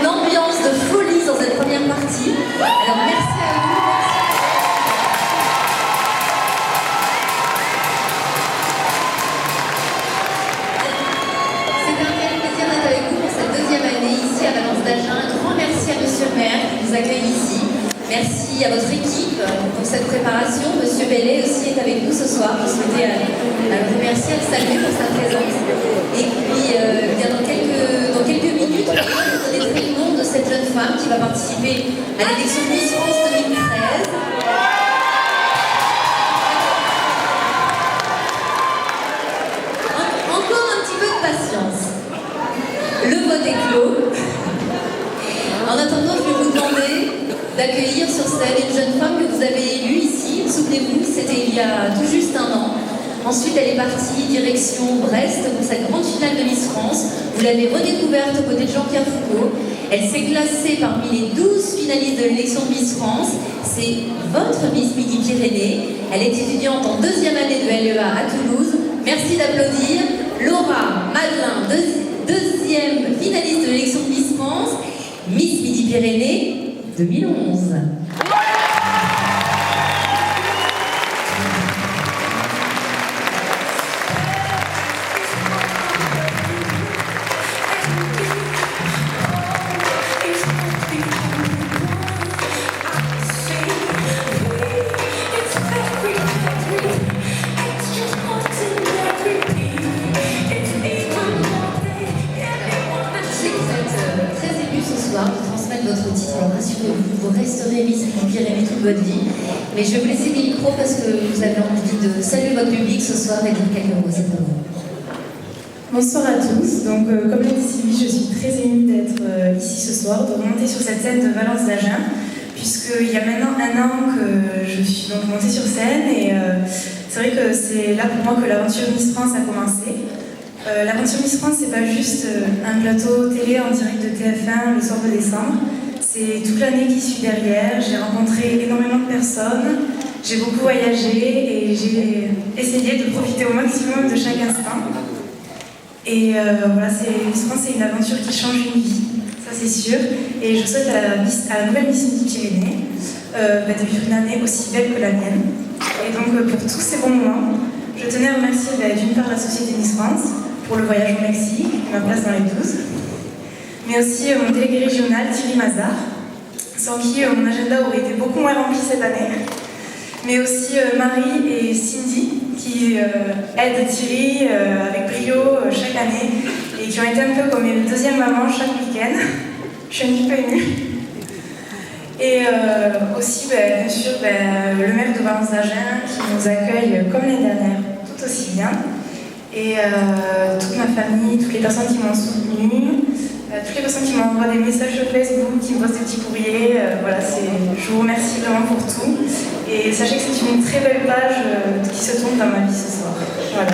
ambiance de folie dans cette première partie. Alors merci à vous. C'est un réel plaisir d'être avec vous pour cette deuxième année ici à Valence d'Agen. Un grand merci à Monsieur le maire qui nous accueille ici. Merci à votre équipe pour cette préparation. Monsieur Bellet aussi est avec nous ce soir. Je souhaitais le remercier, le saluer pour sa présence. Et puis, bien dans quelques minutes, on va vous donner le nom de cette jeune femme qui va participer à l'élection Miss France 2013. Encore un petit peu de patience. Le vote est clos. En attendant, je vais vous demander d'accueillir sur scène une jeune femme que vous avez élue ici. Souvenez-vous, c'était il y a tout juste un an. Ensuite, elle est partie direction Brest pour cette grande finale de Miss France. Vous l'avez redécouverte aux côtés de Jean-Pierre Foucault. Elle s'est classée parmi les 12 finalistes de l'élection de Miss France. C'est votre Miss Midi-Pyrénées. Elle est étudiante en deuxième année de LEA à Toulouse. Merci d'applaudir Laura Madelin, deuxième finaliste de l'élection de Miss France, Miss Midi-Pyrénées 2011. De transmettre votre titre, alors rassurez-vous, vous resterez Miss Midi-Pyrénées toute votre vie. Mais je vais vous laisser des micros parce que vous avez envie de saluer votre public ce soir et dire quelques mots, c'est pour vous. Bonsoir à tous. Donc, comme l'a dit Sylvie, je suis très émue d'être ici ce soir, de remonter sur cette scène de Valence d'Agen, puisqu'il y a maintenant un an que je suis donc montée sur scène et c'est vrai que c'est là pour moi que l'aventure Miss France a commencé. L'aventure Miss France, c'est pas juste un plateau télé en direct de TF1 le soir de décembre, c'est toute l'année qui suit derrière. J'ai rencontré énormément de personnes, j'ai beaucoup voyagé et j'ai essayé de profiter au maximum de chaque instant. Et voilà, Miss France, c'est une aventure qui change une vie, ça c'est sûr. Et je souhaite à la nouvelle Miss Midi-Pyrénées de vivre une année aussi belle que la mienne. Et donc pour tous ces bons moments, je tenais à remercier d'une part la Société Miss France, pour le voyage au Mexique, ma place dans les 12, mais aussi mon délégué régional Thierry Mazard, sans qui mon agenda aurait été beaucoup moins rempli cette année, mais aussi Marie et Cindy qui aident Thierry avec brio chaque année et qui ont été un peu comme une deuxième maman chaque week-end. Je suis un petit peu émue. Et aussi, bien sûr, le maire de Valence d'Agen qui nous accueille comme l'année dernière, tout aussi bien. Et toute ma famille, toutes les personnes qui m'ont soutenue, toutes les personnes qui m'envoient des messages sur Facebook, qui me posent des petits courriers, voilà, je vous remercie vraiment pour tout. Et sachez que c'est une très belle page qui se tourne dans ma vie ce soir. Voilà.